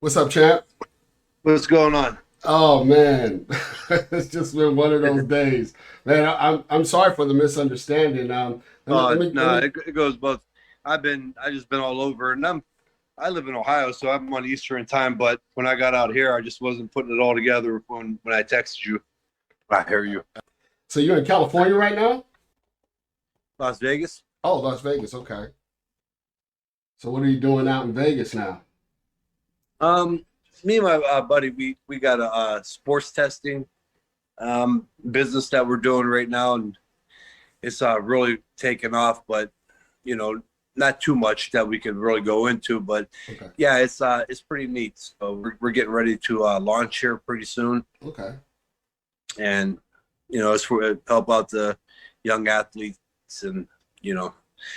What's up, champ? What's going on? Oh man, it's just been one of those days, man. I'm sorry for the misunderstanding. Let me let me let No, me. it goes both. I just been all over, and I live in Ohio, so I'm on Eastern time. But when I got out here, I just wasn't putting it all together when I texted you. I hear you. So you're in California right now? Las Vegas. Oh, Las Vegas. Okay. So what are you doing out in Vegas now? Um, Me and my buddy, we got a sports testing business that we're doing right now, and it's really taken off. But you know, not too much that we could really go into. But Okay. yeah, it's pretty neat. So we're getting ready to launch here pretty soon, Okay. and it's for help out the young athletes, and you know,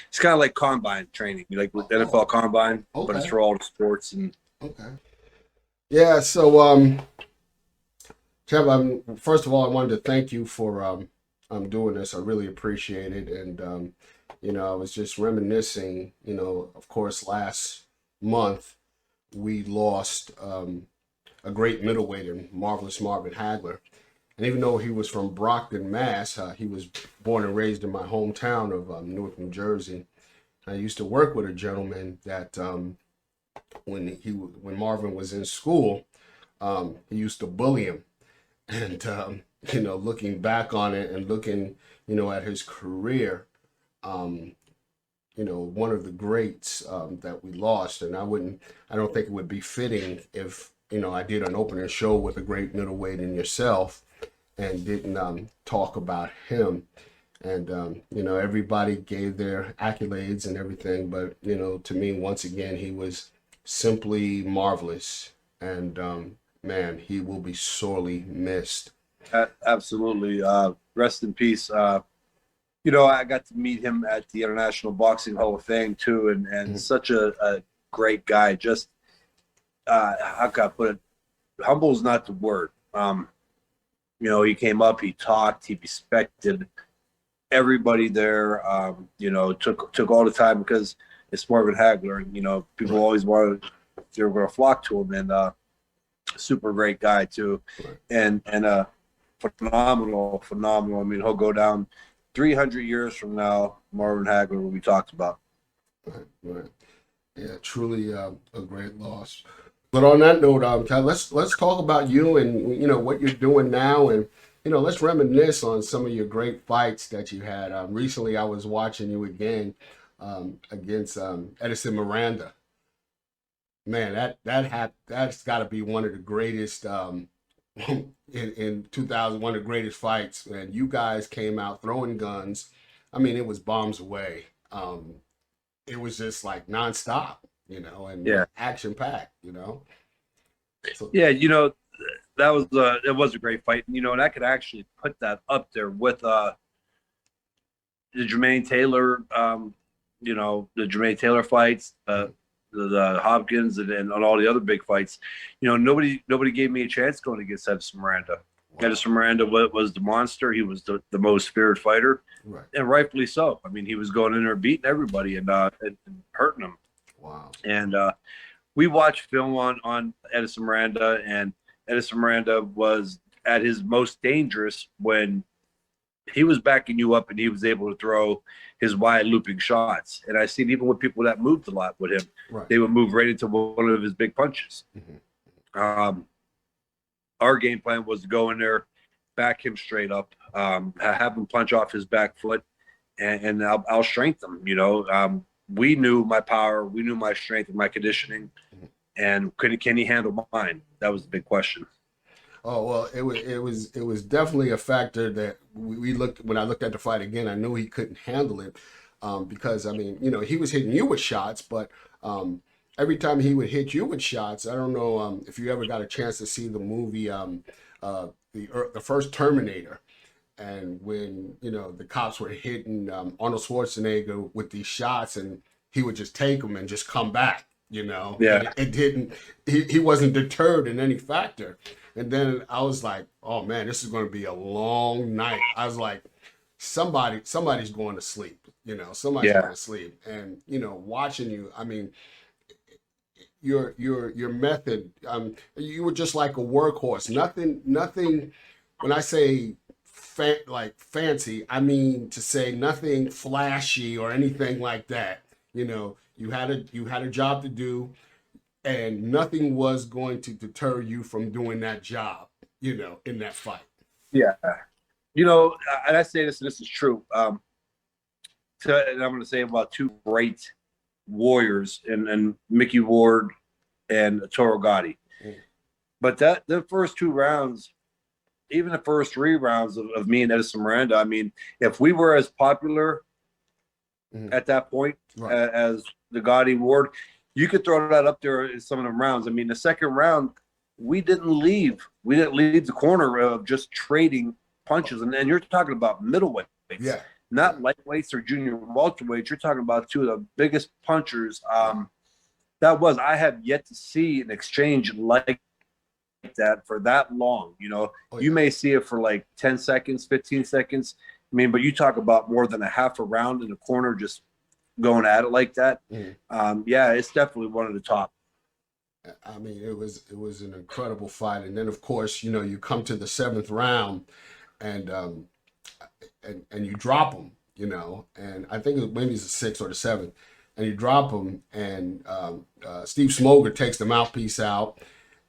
it's kind of like combine training, like with Oh. NFL combine, but it's Okay. for all the sports. And Okay. Yeah. So champ, first of all, I wanted to thank you for doing this. I really appreciate it, and I was just reminiscing. Of course, last month we lost a great middleweight in Marvelous Marvin Hagler. And even though he was from Brockton, Mass., he was born and raised in my hometown of Newark, New Jersey. I used to work with a gentleman that when Marvin was in school, he used to bully him. And looking back on it and looking, at his career, um, one of the greats that we lost. And I don't think it would be fitting if, I did an opening show with a great middleweight in yourself and didn't talk about him. And, everybody gave their accolades and everything. But, to me, once again, he was simply marvelous. And, man, he will be sorely missed. absolutely, rest in peace. I got to meet him at the International Boxing Hall of Fame too, and Mhm. such a great guy. Just how can I put it? Humble is not the word. He came up, he talked, he respected everybody there. Took all the time because it's Marvin Hagler, and people Right, always wanted they were going to flock to him, and super great guy too, right, and phenomenal. I mean, he'll go down 300 years from now. Marvin Hagler will be talked about. right, right. Yeah, truly a great loss. But on that note, Cal, let's talk about you and what you're doing now, and let's reminisce on some of your great fights that you had. Recently, I was watching you again against Edison Miranda. Man, that's got to be one of the greatest in 2000, one of the greatest fights. And you guys came out throwing guns. I mean, it was bombs away. It was just like nonstop, and Yeah, action packed. So yeah. It was a great fight. And I could actually put that up there with the Jermaine Taylor, the Jermaine Taylor fights, the Hopkins, and all the other big fights. Nobody gave me a chance going against Edson Miranda. wow, Edison Miranda was the monster. He was the most feared fighter, right, and rightfully so. I mean, he was going in there beating everybody and hurting them. wow, And we watched film on Edison Miranda, and Edison Miranda was at his most dangerous when he was backing you up and he was able to throw his wide looping shots. And I seen even with people that moved a lot with him, right, they would move right into one of his big punches. hmm Um, our game plan was to go in there, back him straight up, have him punch off his back foot, and I'll strengthen him. We knew my power, we knew my strength and my conditioning, and can he handle mine? That was the big question. Oh well, it was definitely a factor that we looked when I looked at the fight again. I knew he couldn't handle it because I mean, he was hitting you with shots, but every time he would hit you with shots, I don't know if you ever got a chance to see the movie the first Terminator, and when the cops were hitting Arnold Schwarzenegger with these shots, and he would just take them and just come back, and Yeah, it didn't. He wasn't deterred in any factor. And then I was like, oh man, this is going to be a long night. I was like, somebody's going to sleep. Somebody's yeah, going to sleep. And watching you, I mean, your method. You were just like a workhorse. Nothing. When I say like fancy, I mean to say nothing flashy or anything like that. You had a job to do, and nothing was going to deter you from doing that job. In that fight. Yeah. And I say this, and this is true. And I'm going to say about two great warriors, and Mickey Ward and Toro Gotti. Mm. But the first two rounds, even the first three rounds of me and Edison Miranda, I mean, if we were as popular at that point as the Gotti Ward, you could throw that up there in some of them rounds. I mean, the second round, we didn't leave the corner of just trading punches. And you're talking about middleweights, not lightweights or junior welterweights. You're talking about two of the biggest punchers. I have yet to see an exchange like that for that long. You may see it for like 10 seconds, 15 seconds. I mean, but you talk about more than a half a round in the corner just going at it like that. It's definitely one of the top. I mean, it was an incredible fight. And then, of course, you come to the seventh round, and you drop them, and I think maybe it's the sixth or the seventh, and you drop them, and Steve Smoger takes the mouthpiece out,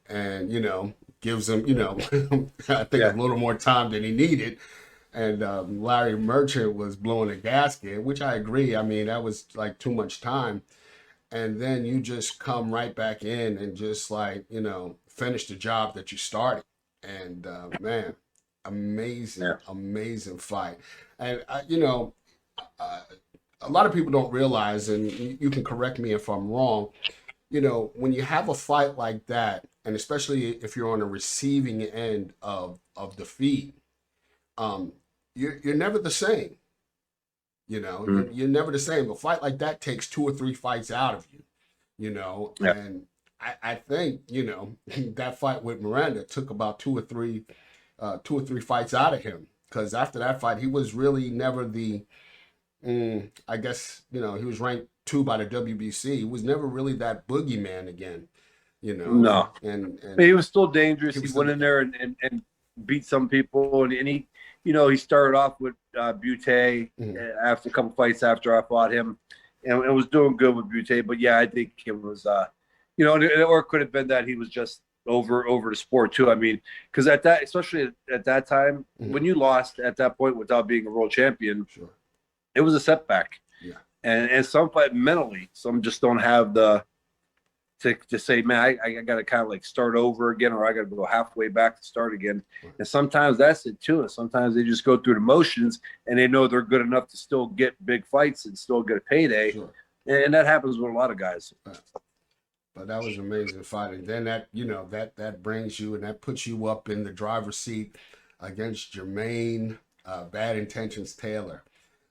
and gives him, I think a little more time than he needed. And Larry Merchant was blowing a gasket, which I agree. I mean, that was like too much time. And then you just come right back in and just like, finish the job that you started. And man, amazing fight. And, a lot of people don't realize, and you can correct me if I'm wrong, when you have a fight like that, and especially if you're on the receiving end of defeat, you're never the same. You're never the same. A fight like that takes 2 or 3 fights out of you, and I think, that fight with Miranda took about 2 or 3 fights out of him, because after that fight, he was really never the, I guess, he was ranked 2 by the WBC. He was never really that boogeyman again, No. And he was still dangerous. He went in there and beat some people, and he, he started off with Butte after a couple fights after I fought him, and was doing good with Butte. But I think it was, or it could have been that he was just over the sport too. I mean, because especially at that time, when you lost at that point without being a world champion, it was a setback. Yeah, and some fight mentally, some just don't have the to say, man, I got to kind of like start over again, or I got to go halfway back to start again. Right. And sometimes that's it too. And sometimes they just go through the motions, and they know they're good enough to still get big fights and still get a payday. Sure. And that happens with a lot of guys. Right. But that was an amazing fight. And then that brings you, and that puts you up in the driver's seat against Jermaine Bad Intentions Taylor,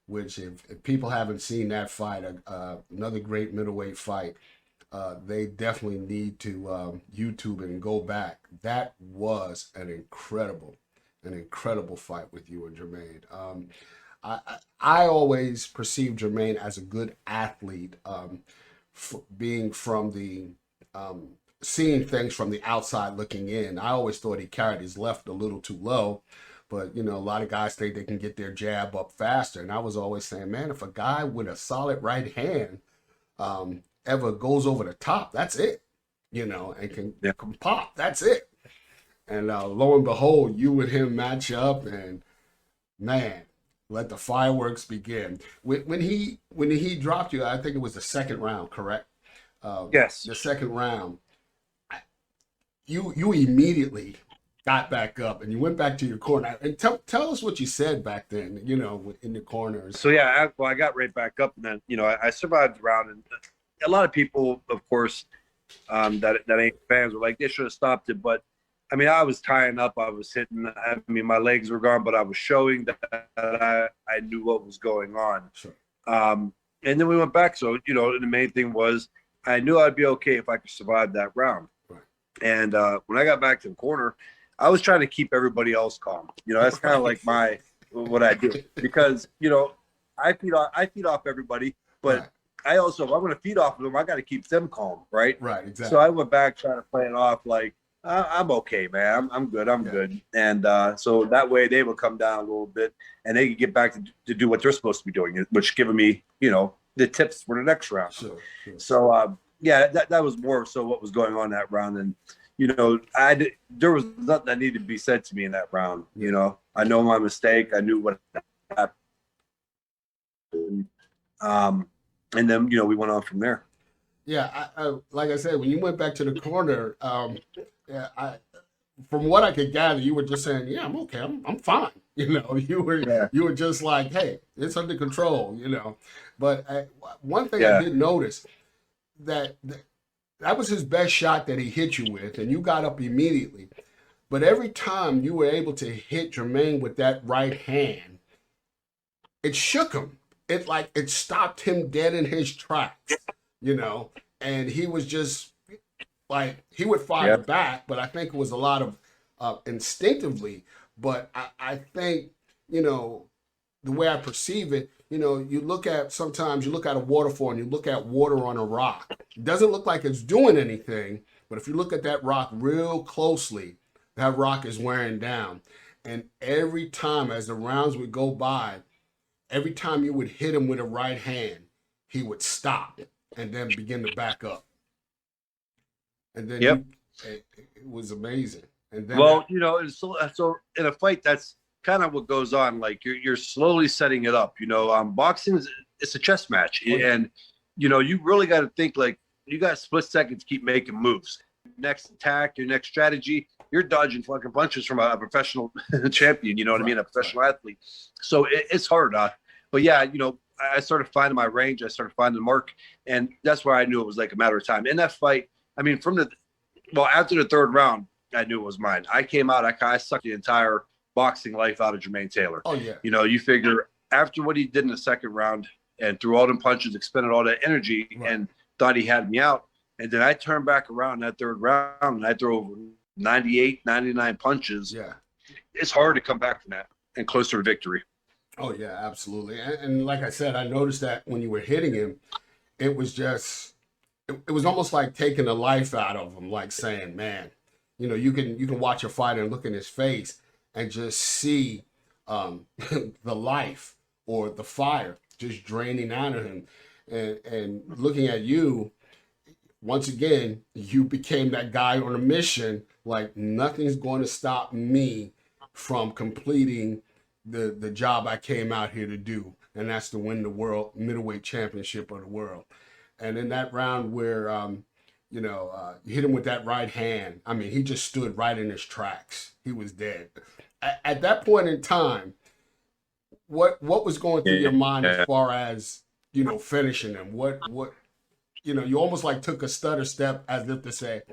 which if people haven't seen that fight, another great middleweight fight, they definitely need to YouTube it and go back. That was an incredible fight with you and Jermaine. I always perceived Jermaine as a good athlete, being from the seeing things from the outside looking in. I always thought he carried his left a little too low, but a lot of guys think they can get their jab up faster. And I was always saying, man, if a guy with a solid right hand ever goes over the top, that's it, and can pop, that's it. And lo and behold, you and him match up, and man, let the fireworks begin. When he dropped you, I think it was the second round, correct? Yes. The second round, you immediately got back up and you went back to your corner. And tell us what you said back then, in the corners. So I got right back up, and then I survived the round, and a lot of people, of course, that ain't fans were like, they should have stopped it. But I mean, I was tying up, I was hitting. I mean, my legs were gone, but I was showing that I knew what was going on. Sure. And then we went back. So the main thing was I knew I'd be okay if I could survive that round. Right. And when I got back to the corner, I was trying to keep everybody else calm. That's kind of like what I do, because I feed off everybody, but. Right. I also, if I'm going to feed off of them, I got to keep them calm, right? Right, So exactly. I went back trying to play it off like I'm okay, man. I'm good. I'm Yeah, good. And so that way they would come down a little bit and they could get back to do what they're supposed to be doing, which giving me, the tips for the next round. sure, sure. So yeah, that was more so what was going on that round. And there was nothing that needed to be said to me in that round. Yeah, I know my mistake. I knew what happened. And then we went on from there. yeah. Like I said, when you went back to the corner, yeah, from what I could gather, you were just saying, "Yeah, I'm okay. I'm fine." Yeah. you were just like, "Hey, it's under control." But one thing I Yeah. did notice that that was his best shot that he hit you with, and you got up immediately. But every time you were able to hit Jermaine with that right hand, it shook him. It stopped him dead in his tracks, you know. And he was just like he would fire Yep. back, but I think it was a lot of instinctively. But I think you know the way I perceive it, sometimes you look at a waterfall and you look at water on a rock. It doesn't look like it's doing anything, but if you look at that rock real closely, that rock is wearing down. And every time as the rounds would go by, every time you would hit him with a right hand, he would stop and then begin to back up. And then Yep. it was amazing. And then Well, so in a fight, that's kind of what goes on. Like you're slowly setting it up. Boxing it's a chess match, oh yeah, and you really got to think like you got split seconds to keep making moves. Next attack, your next strategy, you're dodging fucking punches from a professional champion. You know what I right, mean? A right. professional athlete. So it's hard. But yeah, I started finding my range. I started finding the mark, and that's where I knew it was like a matter of time. In that fight, I mean, after the third round, I knew it was mine. I came out, I sucked the entire boxing life out of Jermaine Taylor. Oh yeah, You figure after what he did in the second round and threw all them punches, expended all that energy, right. and thought he had me out. And then I turned back around in that third round and I threw over 98, 99 punches. Yeah. It's hard to come back from that and closer to victory. Oh yeah, absolutely. And like I said, I noticed that when you were hitting him, it was just it was almost like taking the life out of him, like saying, "Man, you can watch a fighter and look in his face and just see the life or the fire just draining out of him." And looking at you, once again, you became that guy on a mission. Like nothing's going to stop me from completing the job I came out here to do, and that's to win the world middleweight championship of the world. And in that round where you hit him with that right hand, I mean, he just stood right in his tracks. He was dead. At that point in time, what was going through your mind as Yeah. far as finishing him? What you almost like took a stutter step as if to say,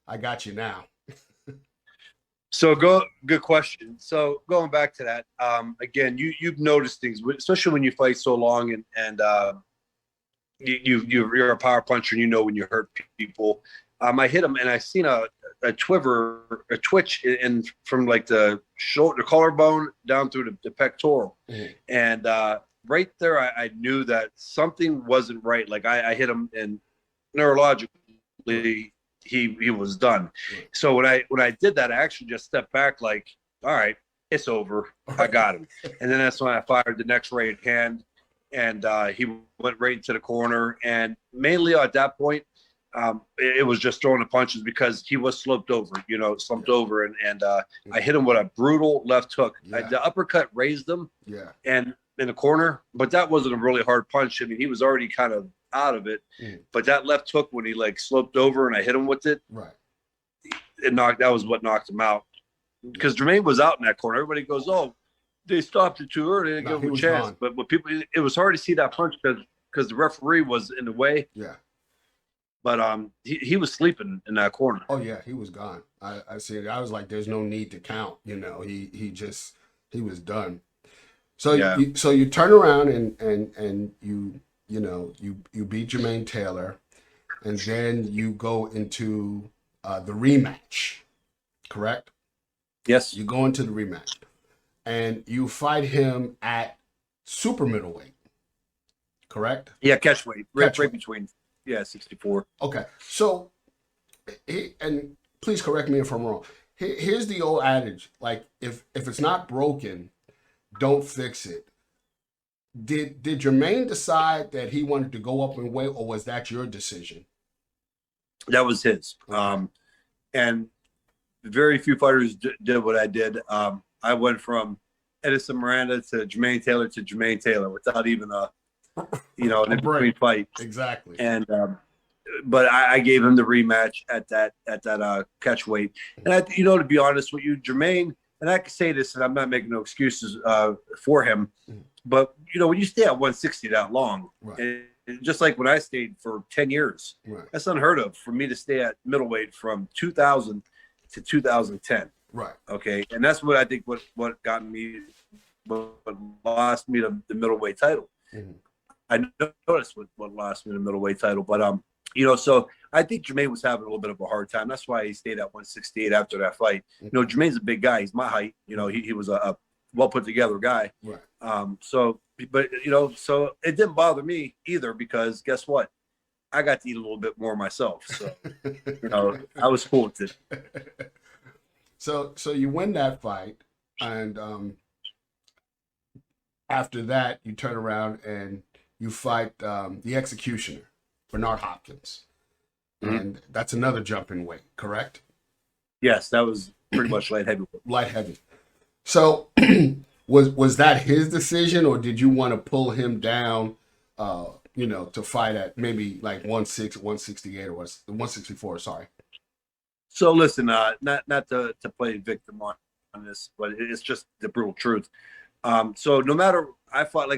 "I got you now." So good question. So going back to that, again, you've noticed things, especially when you fight so long and you're a power puncher and when you hurt people. I hit him and I seen a twitch in from like the shoulder, the collarbone down through the pectoral, Mhm. and right there I knew that something wasn't right. Like I hit him and neurologically he was done. Right. So when I did that, I actually just stepped back like, all right, it's over. I got him. And then that's when I fired the next right hand, and he went right into the corner. And mainly at that point, it was just throwing the punches because he was slumped over, slumped over, and I hit him with a brutal left hook. Yeah. The uppercut raised him, Yeah. and in the corner, but that wasn't a really hard punch. I mean, he was already kind of out of it, but that left hook when he like sloped over and I hit him with it, Right. that was what knocked him out. Because Jermaine was out in that corner. Everybody goes, "Oh, they stopped it too early. They didn't No, give he him a was chance." gone. But people, it was hard to see that punch because the referee was in the way. Yeah. But he was sleeping in that corner. Oh yeah, he was gone. I see it. I was like, "There's no need to count." He was done. So Yeah. you turn around and you beat Jermaine Taylor, and then you go into the rematch, correct? Yes. You go into the rematch, and you fight him at super middleweight, correct? Yeah, catch weight, right, Catch right weight. between, yeah, 64. Okay. So, and please correct me if I'm wrong. Here's the old adage: like, if it's not broken, don't fix it. Did Jermaine decide that he wanted to go up in weight, or was that your decision? That was his. Okay. And very few fighters did what I did. I went from Edison Miranda to Jermaine Taylor without even an A in between break. fight. Exactly. And but I gave him the rematch at that catch weight. And to be honest with you, Jermaine, and I can say this, and I'm not making no excuses for him, but when you stay at 160 that long, Right. and just like when I stayed for 10 years, Right. that's unheard of for me to stay at middleweight from 2000 to 2010. Right. Okay, and that's what I think what got me, what lost me the middleweight title. Mm-hmm. I noticed what lost me the middleweight title, but so I think Jermaine was having a little bit of a hard time. That's why he stayed at 168 after that fight. Jermaine's a big guy. He's my height. He was a well put together guy. Right. So it didn't bother me either, because guess what? I got to eat a little bit more myself. So, I was cool with it. So you win that fight, and after that you turn around and you fight the executioner, Bernard Hopkins, and that's another jump in weight, correct? Yes, that was pretty much light heavyweight. Light heavy. So was that his decision, or did you want to pull him down? To fight at maybe like 168 or 164. Sorry. So listen, not to play victim on this, but it's just the brutal truth. So no matter, I fought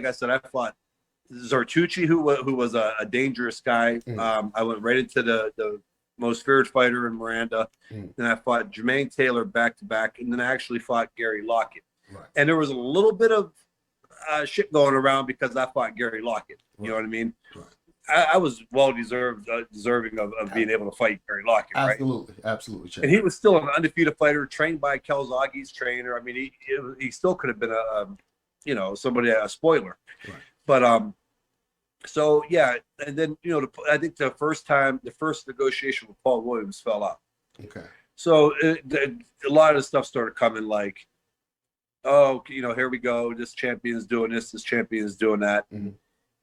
Zartucci, who was a dangerous guy. I went right into the most feared fighter in Miranda. Then I fought Jermaine Taylor back to back, and then I actually fought Gary Lockett. Right. And there was a little bit of shit going around because I fought Gary Lockett. You know what I mean? Right. I was deserving of being able to fight Gary Lockett. Absolutely, right? Absolutely. And he was still an undefeated fighter, trained by Kelzagi's trainer. I mean, he still could have been a spoiler. Right. But so yeah, and then I think the first negotiation with Paul Williams fell out. Okay. So a lot of the stuff started coming like, oh, here we go. This champion is doing this. This champion is doing that. Mm-hmm.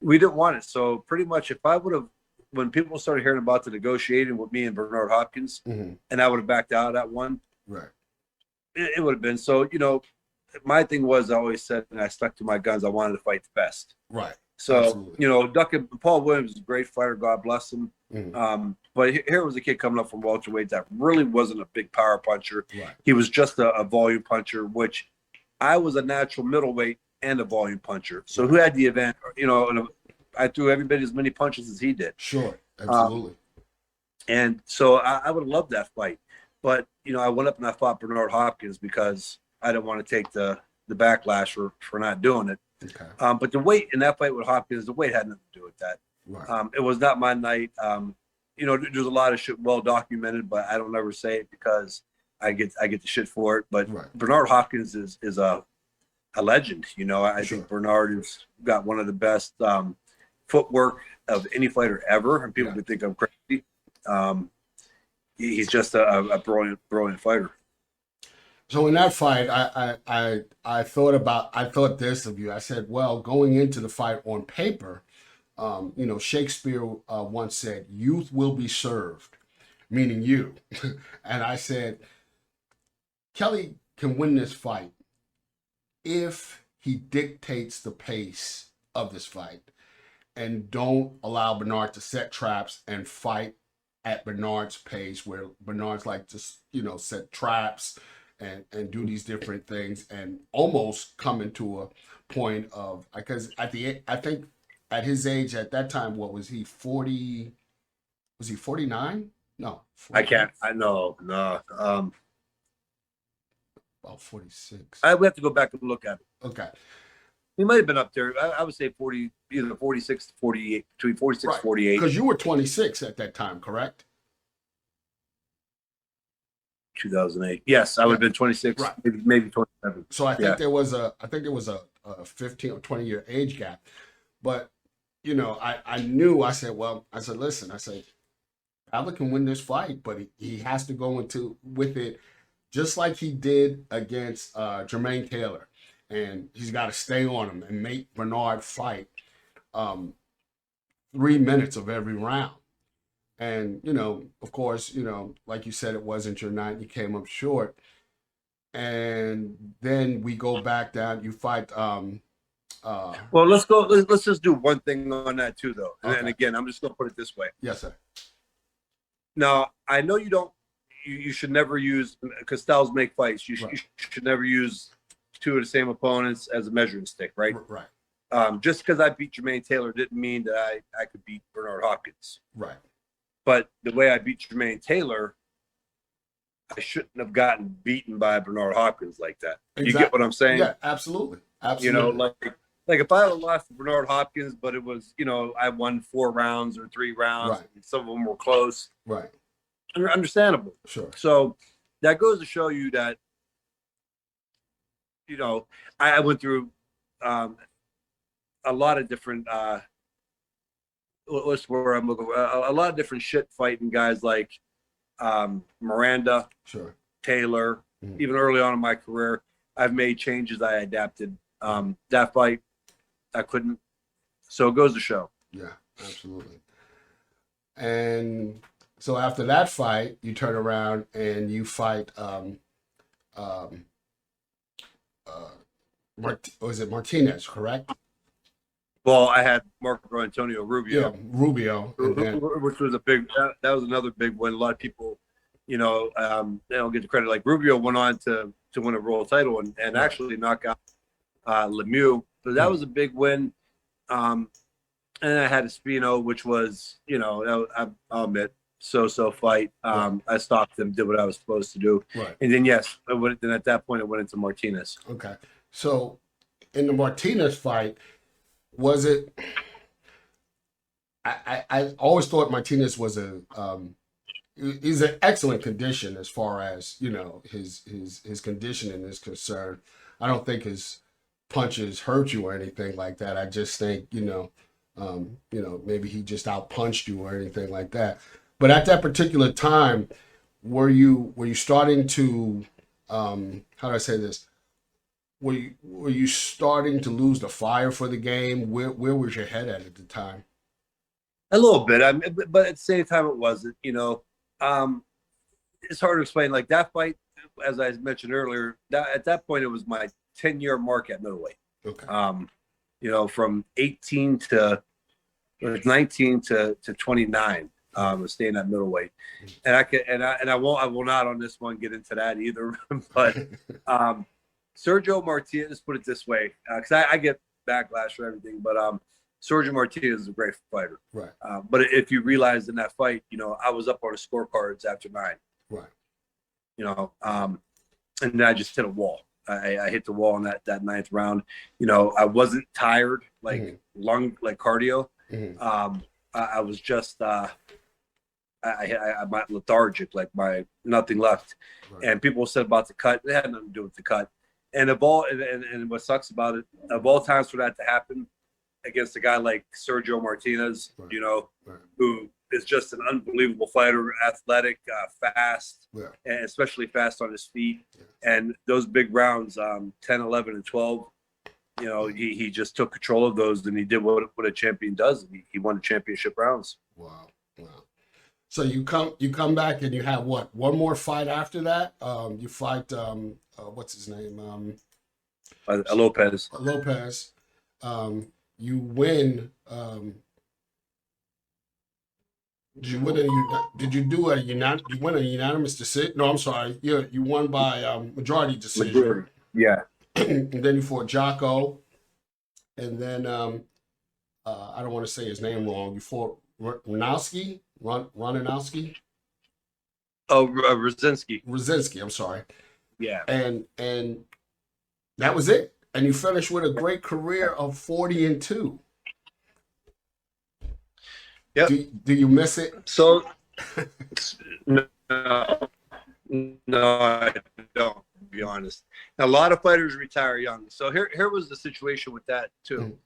We didn't want it. So pretty much, if I would have, when people started hearing about the negotiating with me and Bernard Hopkins, and I would have backed out at one, right? It would have been. So my thing was, I always said, and I stuck to my guns. I wanted to fight the best. Right. So absolutely. Paul Williams is a great fighter. God bless him. But here was a kid coming up from welterweight that really wasn't a big power puncher. Right. He was just a volume puncher, which I was a natural middleweight and a volume puncher. So who had the event? And I threw everybody as many punches as he did. Sure, absolutely. And so I would have loved that fight, but I went up and I fought Bernard Hopkins because I didn't want to take the backlash for not doing it. Okay. But the weight in that fight with Hopkins, the weight had nothing to do with that. Right. It was not my night. There's a lot of shit well documented, but I don't ever say it because I get the shit for it. But right. Bernard Hopkins is a legend. I think Bernard has got one of the best footwork of any fighter ever, and people would think I'm crazy. He's just a brilliant fighter. So in that fight, I thought this of you. I said, well, going into the fight on paper, Shakespeare once said, "Youth will be served," meaning you. And I said, Kelly can win this fight if he dictates the pace of this fight and don't allow Bernard to set traps and fight at Bernard's pace, where Bernard's like to set traps and do these different things and almost come into a point of, because I think at his age at that time, what was he, 40? Was he 49? No. 49? I can't. I know. No. About 46. I would have to go back and look at it. Okay. He might have been up there. I would say 40, either 46 to 48, between 46 and 48. Because you were 26 at that time, correct? 2008. Yes, I would have been 26, right. maybe 27. So I think there was a 15 or 20 year age gap. But I knew. I said, well, I said, listen, I said, Pavlik can win this fight, but he has to go into with it just like he did against Jermaine Taylor, and he's got to stay on him and make Bernard fight 3 minutes of every round. And of course, like you said, it wasn't your night. You came up short, and then we go back down. You fight. Well, let's go. Let's just do one thing on that too, though. And, Okay. and again, I'm just going to put it this way. Yes, sir. Now, I know you don't. You should never use, because styles make fights. You Right. should never use two of the same opponents as a measuring stick, right? Right. Just because I beat Jermaine Taylor didn't mean that I could beat Bernard Hopkins. Right. But the way I beat Jermaine Taylor, I shouldn't have gotten beaten by Bernard Hopkins like that. Exactly. You get what I'm saying? Yeah, absolutely. Absolutely. Like if I had lost to Bernard Hopkins, but it was, I won 4 rounds or 3 rounds, Right. and some of them were close. Right. Understandable. Sure. So that goes to show you that, I went through a lot of different, what's where I'm looking for, a lot of different shit fighting guys like Miranda, Sure. Taylor. Mhm. Even early on in my career, I've made changes. I adapted. That fight, I couldn't. So it goes to show. Yeah, absolutely. And so after that fight, you turn around and you fight. Was it Martinez? Correct. Well, I had Marco Antonio Rubio. Yeah, Rubio. And then, Which was a big. That was another big win. A lot of people, they don't get the credit. Like Rubio went on to win a world title and Right. actually knock out Lemieux. So that was a big win. And I had Espino, which was, I'll admit, so fight. I stopped him, did what I was supposed to do. right. And then, yes, then at that point, it went into Martinez. Okay. So in the Martinez fight, was it? I always thought Martinez was he's an excellent condition as far as his conditioning is concerned. I don't think his punches hurt you or anything like that. I just think maybe he just outpunched you or anything like that. But at that particular time, were you starting to how do I say this? Were you starting to lose the fire for the game? Where was your head at the time? A little bit. But at the same time, it wasn't. It's hard to explain. Like that fight, as I mentioned earlier, at that point, it was my 10-year mark at middleweight. Okay. From 18 to 19 to 29, staying at middleweight, and I will not on this one get into that either. But Sergio Martinez, let's put it this way, because I get backlash for everything, but Sergio Martinez is a great fighter. Right. But if you realize in that fight, I was up on the scorecards after 9. Right. And then I just hit a wall. I hit the wall in that 9th round. I wasn't tired, like cardio. Mm-hmm. I was just I lethargic, like my nothing left. Right. And people said about the cut, it had nothing to do with the cut. And and what sucks about it, of all times for that to happen against a guy like Sergio Martinez, Right. Right. who is just an unbelievable fighter, athletic, fast, Yeah. and especially fast on his feet. Yeah. And those big rounds, 10, 11, and 12, he just took control of those, and he did what a champion does. And he won the championship rounds. Wow. So you come back and you have what? One more fight after that? You fight what's his name? Lopez. Lopez. You win. Did you win you win a unanimous decision? No, I'm sorry. You won by majority decision. Majority. Yeah. And then you fought Jocko, and then I don't want to say his name wrong. You fought Ranowski, Ranowski. Oh, Rosinski. I'm sorry. Yeah. And that was it. And you finished with a great career of 40-2. Yep. Do you miss it? So, no, I don't, to be honest. A lot of fighters retire young. So here was the situation with that too.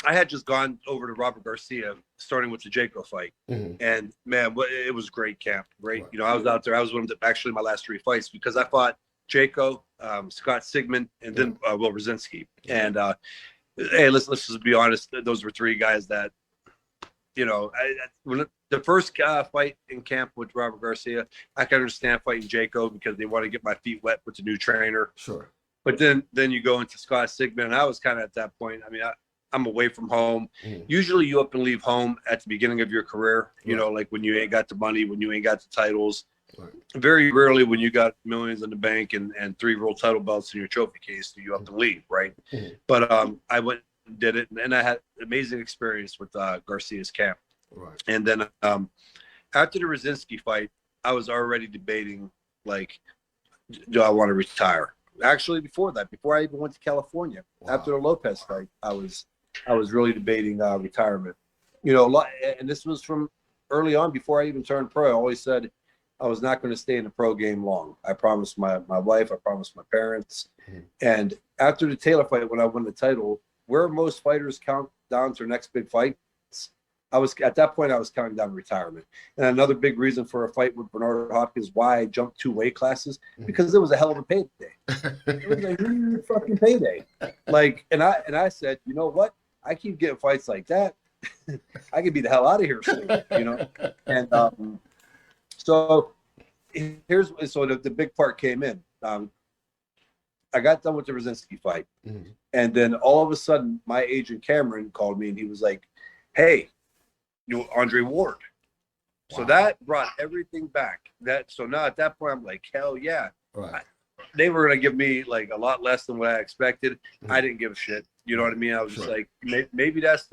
I had just gone over to Robert Garcia, starting with the Jayco fight, and man, it was great camp. Great, Right. you know, I was out there. I was one of actually my last 3 fights because I fought Jayco, Scott Sigmund, and then Will Rosinski. And hey, let's just be honest. Those were 3 guys that, you know, when the first fight in camp with Robert Garcia, I can understand fighting Jayco because they want to get my feet wet with the new trainer. Sure. But then you go into Scott Sigmund, and I was kind of at that point. I mean, I'm away from home. Usually you up and leave home at the beginning of your career, you know, like when you ain't got the money, when you ain't got the titles. Right. Very rarely when you got millions in the bank and 3 world title belts in your trophy case do you up and leave, right? But I went and did it, and I had amazing experience with Garcia's camp. Right. And then after the Rosinski fight, I was already debating, like, do I want to retire? Actually, before that, before I even went to California, after the Lopez fight, I was really debating retirement. You know, and this was from early on before I even turned pro. I always said I was not going to stay in the pro game long. I promised my wife, I promised my parents. And after the Taylor fight, when I won the title, where most fighters count down to their next big fight, I was at that point I was counting down retirement. And another big reason for a fight with Bernard Hopkins, why I jumped 2 weight classes, because it was a hell of a payday. It was a huge fucking payday. Like, and I said, you know what? I keep getting fights like that. I could be the hell out of here soon, you know? And so the big part came in. I got done with the Rosinski fight. And then all of a sudden my agent Cameron called me and he was like, hey, you know, Andre Ward. So that brought everything back. So now at that point I'm like, hell yeah. Right. They were going to give me like a lot less than what I expected. I didn't give a shit. You know what I mean? I was just like, maybe this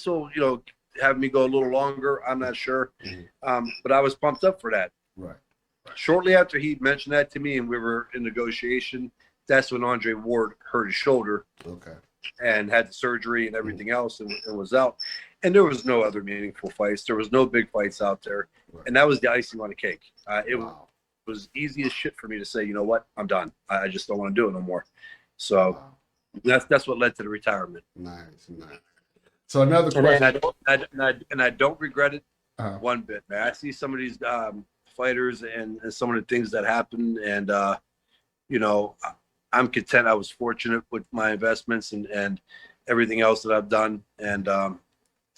will, you know, have me go a little longer. I'm not sure. But I was pumped up for that. Right. Shortly after he mentioned that to me and we were in negotiation, that's when Andre Ward hurt his shoulder. Okay. And had the surgery and everything else and was out. And there was no other meaningful fights. There was no big fights out there. Right. And that was the icing on the cake. It was easy as shit for me to say, you know what, I'm done. I just don't want to do it no more. So that's what led to the retirement. Nice. So another question. And I don't regret it one bit, man. I see some of these fighters and some of the things that happen, and you know, I'm content. I was fortunate with my investments and everything else that I've done, and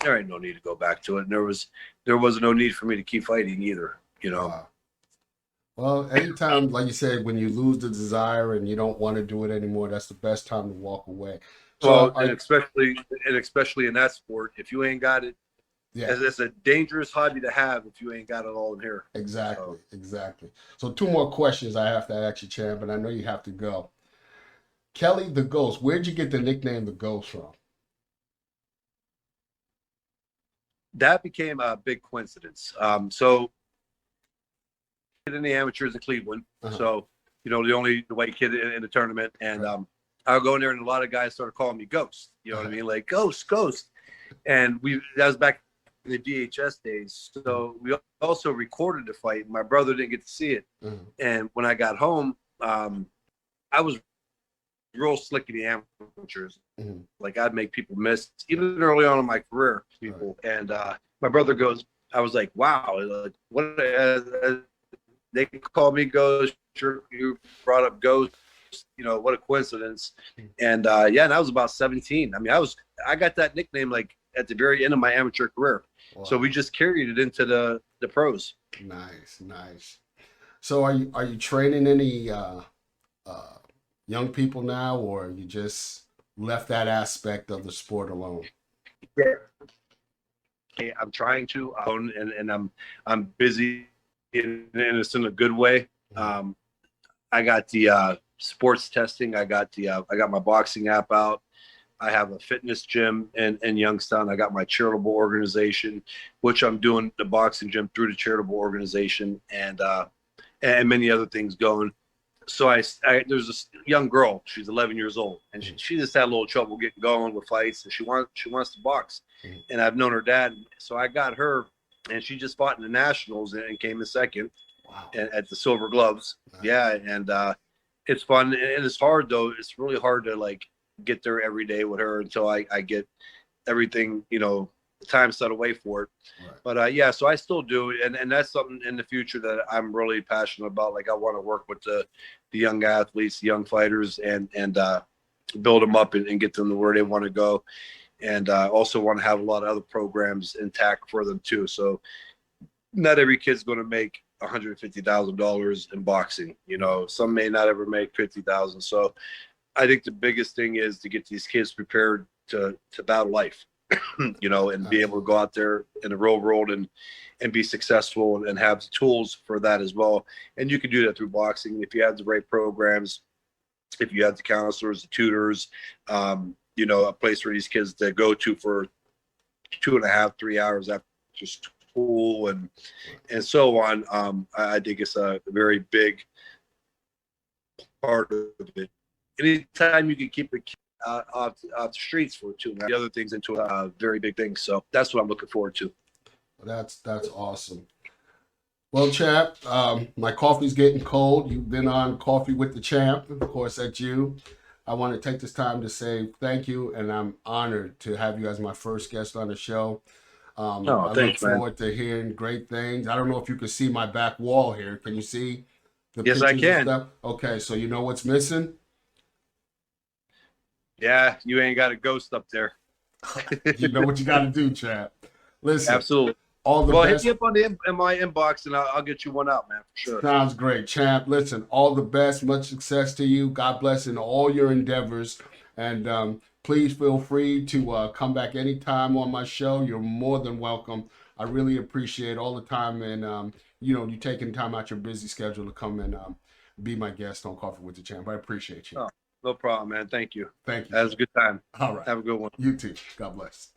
there ain't no need to go back to it. And there was no need for me to keep fighting either, you know. Wow. Well, anytime, like you said, when you lose the desire and you don't want to do it anymore, that's the best time to walk away. So, and especially in that sport, if you ain't got it, it's a dangerous hobby to have if you ain't got it all in here. Exactly. So 2 more questions I have to ask you, champ, and I know you have to go. Kelly the Ghost, where'd you get the nickname the Ghost from? That became a big coincidence. So in the amateurs in Cleveland, so you know the white kid in the tournament, and I'll go in there and a lot of guys started calling me Ghost. You know what I mean, like Ghost. And that was back in the VHS days. So we also recorded the fight. My brother didn't get to see it, and when I got home, I was real slick in the amateurs. Like I'd make people miss, even early on in my career, people. And my brother goes, I was like, wow, like, what? They call me Ghost. You brought up Ghost. You know, what a coincidence. And and I was about 17. I mean, I got that nickname like at the very end of my amateur career. Wow. So we just carried it into the pros. Nice. So are you training any young people now, or you just left that aspect of the sport alone? Yeah. I'm trying to, and I'm busy and it's in a good way. I got the sports testing. I got my boxing app out. I have a fitness gym in Youngstown. I got my charitable organization, which I'm doing the boxing gym through the charitable organization, and many other things going. So there's this young girl. She's 11 years old, and she just had a little trouble getting going with fights, and she wants to box. And I've known her dad, so I got her, and she just fought in the nationals and came in second. Wow. At the Silver Gloves. Nice. Yeah, and it's fun, and it's hard though. It's really hard to like get there every day with her until I get everything, time set away for it. Right. But yeah, so I still do, and that's something in the future that I'm really passionate about. Like I want to work with the young athletes, the young fighters, and build them up and get them to where they want to go. And also want to have a lot of other programs intact for them too. So not every kid's going to make $150,000 in boxing. Some may not ever make 50,000. So I think the biggest thing is to get these kids prepared to battle life, and be able to go out there in the real world and be successful and have the tools for that as well. And you can do that through boxing if you have the right programs, if you have the counselors, the tutors, a place for these kids to go to for 2.5, 3 hours after school and so on. I think it's a very big part of it. Anytime you can keep a kid off the streets for 2 the other things into a very big thing. So that's what I'm looking forward to. That's awesome. Well, Champ, my coffee's getting cold. You've been on Coffee with the Champ. Of course, that's you. I want to take this time to say thank you, and I'm honored to have you as my first guest on the show. I look forward to hearing great things. I don't know if you can see my back wall here. Can you see the Yes, I can. Stuff? Okay, so you know what's missing? Yeah, you ain't got a ghost up there. You know what you got to do, Champ. Listen. Absolutely. All the best. Hit me up on in my inbox, and I'll get you one out, man, for sure. Sounds great, Champ. Listen, all the best. Much success to you. God bless in all your endeavors. And please feel free to come back anytime on my show. You're more than welcome. I really appreciate all the time and, you taking time out your busy schedule to come and be my guest on Coffee with the Champ. I appreciate you. Oh, no problem, man. Thank you. Thank you. That was a good time. All right. Have a good one. You too. God bless.